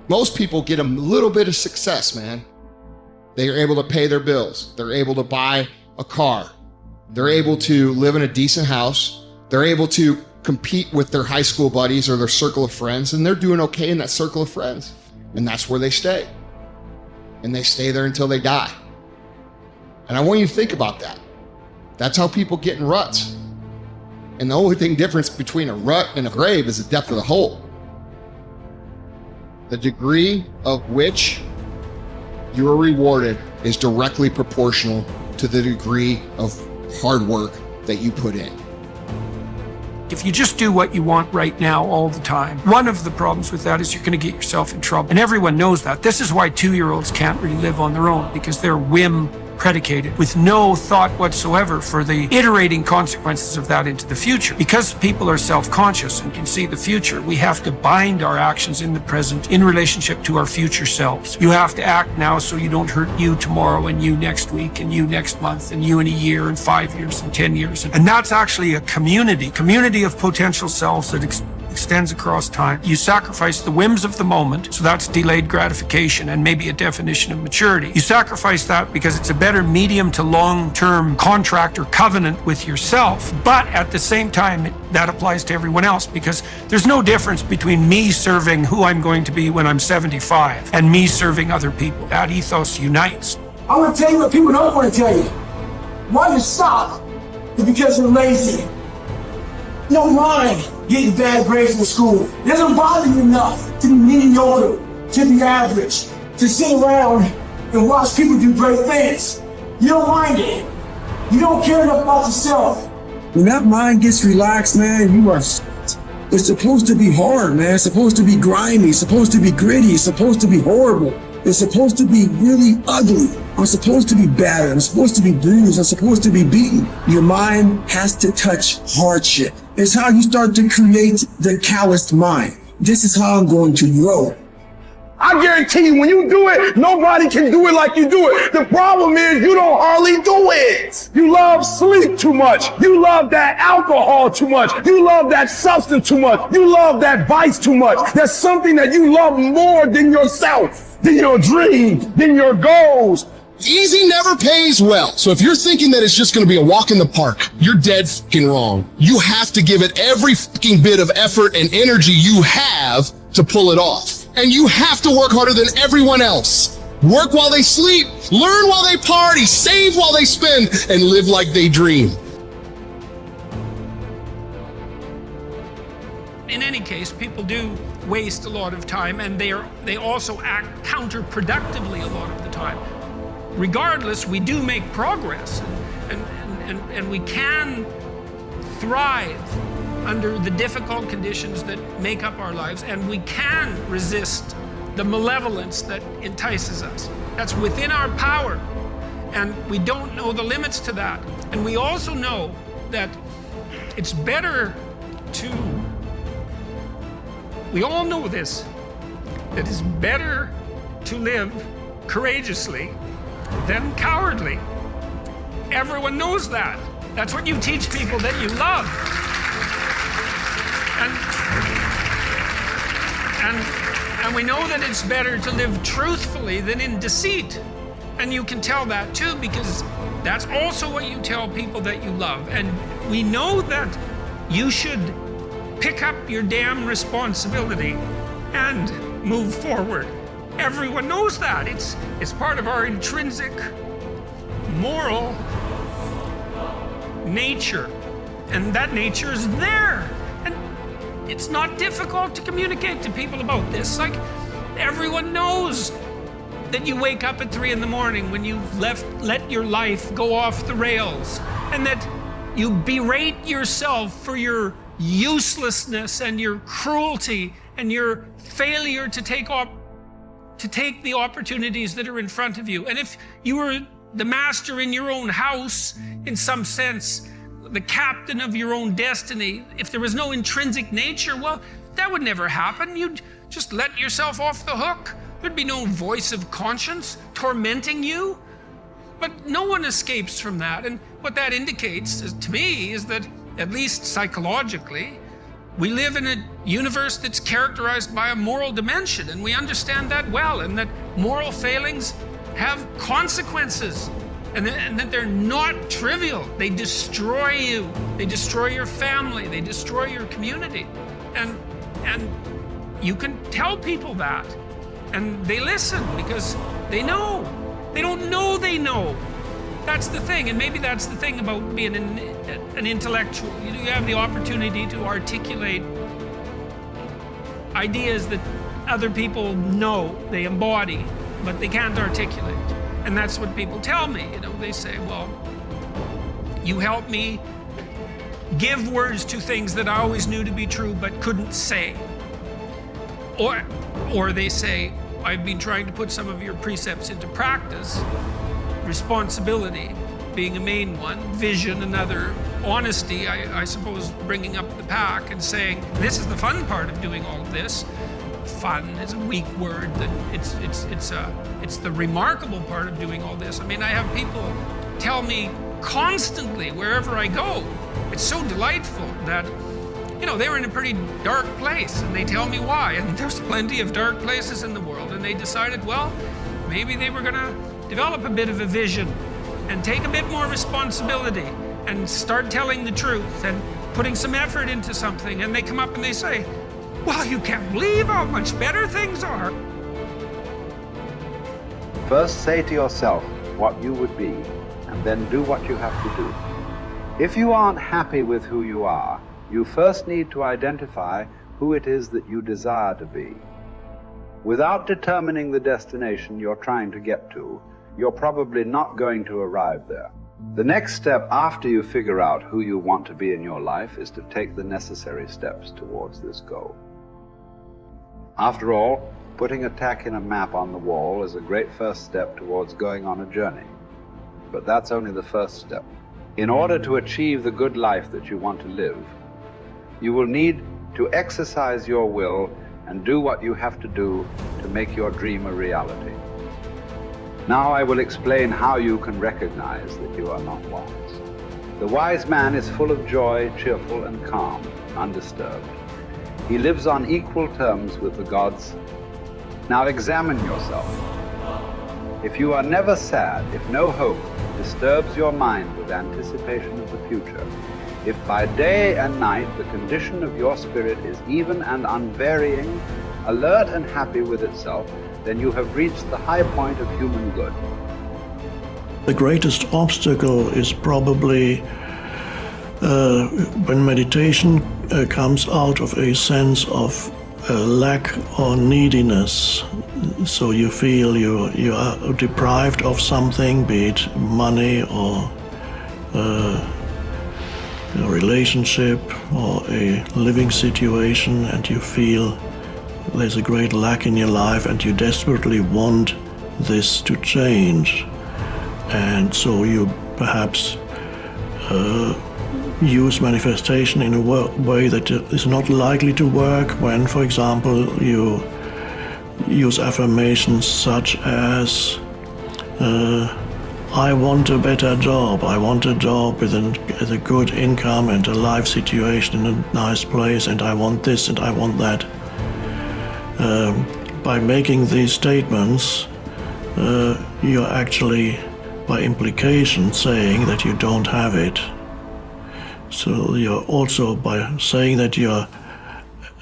Most people get a little bit of success, man. They are able to pay their bills. They're able to buy a car. They're able to live in a decent house. They're able to compete with their high school buddies or their circle of friends, and they're doing okay in that circle of friends. And that's where they stay. And they stay there until they die. And I want you to think about that. That's how people get in ruts. And the only difference between a rut and a grave is the depth of the hole. The degree of which you are rewarded is directly proportional to the degree of hard work that you put in. If you just do what you want right now all the time, one of the problems with that is you're going to get yourself in trouble. And everyone knows that. This is why 2-year-olds can't really live on their own, because they're whim predicated with no thought whatsoever for the iterating consequences of that into the future. Because people are self-conscious and can see the future, we have to bind our actions in the present in relationship to our future selves. You have to act now so you don't hurt you tomorrow and you next week and you next month and you in a year and 5 years and 10 years. And that's actually a community of potential selves that extends across time. You sacrifice the whims of the moment, so that's delayed gratification and maybe a definition of maturity. You sacrifice that because it's a better medium to long-term contract or covenant with yourself, but at the same time, that applies to everyone else, because there's no difference between me serving who I'm going to be when I'm 75 and me serving other people. That ethos unites. I'm gonna tell you what people don't want to tell you. Why you stop is because you're lazy. You don't mind getting bad grades in school. It doesn't bother you enough to be mediocre, to be average, to sit around and watch people do great things. You don't mind it. You don't care enough about yourself. When that mind gets relaxed, man, you are It's supposed to be hard, man. It's supposed to be grimy. It's supposed to be gritty. It's supposed to be horrible. It's supposed to be really ugly. I'm supposed to be battered. I'm supposed to be bruised. I'm supposed to be beaten. Your mind has to touch hardship. It's how you start to create the calloused mind. This is how I'm going to grow. I guarantee you, when you do it, nobody can do it like you do it. The problem is you don't hardly do it. You love sleep too much. You love that alcohol too much. You love that substance too much. You love that vice too much. There's something that you love more than yourself, than your dreams, than your goals. Easy never pays well. So if you're thinking that it's just going to be a walk in the park, you're dead fucking wrong. You have to give it every fucking bit of effort and energy you have to pull it off. And you have to work harder than everyone else. Work while they sleep, learn while they party, save while they spend, and live like they dream. In any case, people do waste a lot of time, and they also act counterproductively a lot of the time. Regardless, we do make progress, and we can thrive under the difficult conditions that make up our lives, and we can resist the malevolence that entices us. That's within our power, and we don't know the limits to that. And we also know that it's better to, we all know this, that it's better to live courageously than cowardly. Everyone knows that. That's what you teach people that you love. And we know that it's better to live truthfully than in deceit. And you can tell that too, because that's also what you tell people that you love. And we know that you should pick up your damn responsibility and move forward. Everyone knows that. It's part of our intrinsic moral nature. And that nature is there. And it's not difficult to communicate to people about this. Like, everyone knows that you wake up at 3 in the morning when you've let your life go off the rails, and that you berate yourself for your uselessness and your cruelty and your failure to take the opportunities that are in front of you. And if you were the master in your own house, in some sense, the captain of your own destiny, if there was no intrinsic nature, well, that would never happen. You'd just let yourself off the hook. There'd be no voice of conscience tormenting you. But no one escapes from that. And what that indicates to me is that, at least psychologically, We live in a universe that's characterized by a moral dimension, and we understand that well, and that moral failings have consequences, and that they're not trivial. They destroy you. They destroy your family. They destroy your community. And you can tell people that, and they listen because they know. They don't know they know. That's the thing, and maybe that's the thing about being an intellectual. You have the opportunity to articulate ideas that other people know, they embody, but they can't articulate. And that's what people tell me. They say, well, you help me give words to things that I always knew to be true but couldn't say. Or they say, I've been trying to put some of your precepts into practice. Responsibility being a main one, vision another, honesty, I suppose, bringing up the pack and saying, this is the fun part of doing all of this. Fun is a weak word. It's the remarkable part of doing all this. I mean, I have people tell me constantly wherever I go. It's so delightful that, they were in a pretty dark place, and they tell me why. And there's plenty of dark places in the world, and they decided, well, maybe they were going to develop a bit of a vision and take a bit more responsibility and start telling the truth and putting some effort into something. And they come up and they say, wow, you can't believe how much better things are. First say to yourself what you would be, and then do what you have to do. If you aren't happy with who you are, you first need to identify who it is that you desire to be. Without determining the destination you're trying to get to, you're probably not going to arrive there. The next step after you figure out who you want to be in your life is to take the necessary steps towards this goal. After all, putting a tack in a map on the wall is a great first step towards going on a journey. But that's only the first step. In order to achieve the good life that you want to live, you will need to exercise your will and do what you have to do to make your dream a reality. Now I will explain how you can recognize that you are not wise. The wise man is full of joy, cheerful and calm, undisturbed. He lives on equal terms with the gods. Now examine yourself. If you are never sad, if no hope disturbs your mind with anticipation of the future, if by day and night the condition of your spirit is even and unvarying, alert and happy with itself, then you have reached the high point of human good. The greatest obstacle is probably when meditation comes out of a sense of lack or neediness. So you feel you are deprived of something, be it money or a relationship or a living situation, and you feel there's a great lack in your life and you desperately want this to change. And so you perhaps use manifestation in a way that is not likely to work when, for example, you use affirmations such as I want a better job, I want a job with a good income and a life situation in a nice place, and I want this and I want that. By making these statements, you're actually, by implication, saying that you don't have it. So you're also, by saying that you're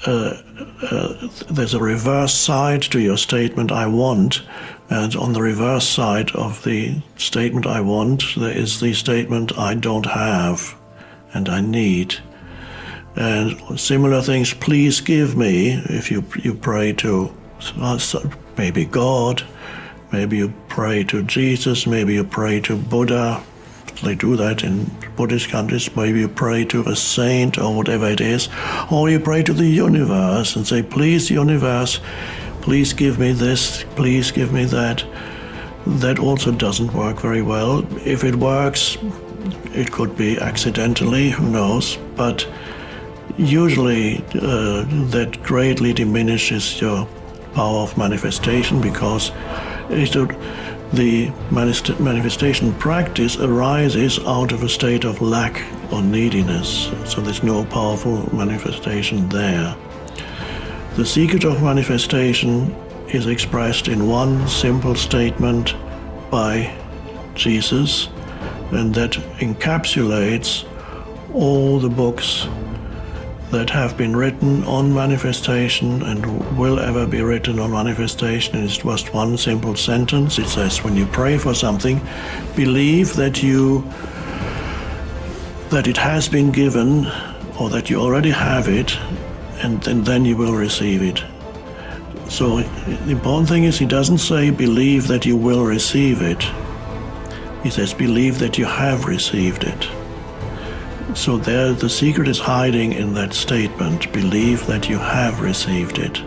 there's a reverse side to your statement, I want, and on the reverse side of the statement, I want, there is the statement, I don't have, and I need. And similar things, please give me, if you pray to maybe God, maybe you pray to Jesus, maybe you pray to Buddha. They do that in Buddhist countries. Maybe you pray to a saint or whatever it is, or you pray to the universe and say, please, universe, please give me this, please give me that. That also doesn't work very well. If it works, it could be accidentally, who knows, but usually that greatly diminishes your power of manifestation, because the manifestation practice arises out of a state of lack or neediness. So there's no powerful manifestation there. The secret of manifestation is expressed in one simple statement by Jesus, and that encapsulates all the books that have been written on manifestation and will ever be written on manifestation. It's just one simple sentence. It says, when you pray for something, believe that it has been given, or that you already have it, and then you will receive it. So the important thing is, he doesn't say believe that you will receive it. He says believe that you have received it. So there, the secret is hiding in that statement, believe that you have received it.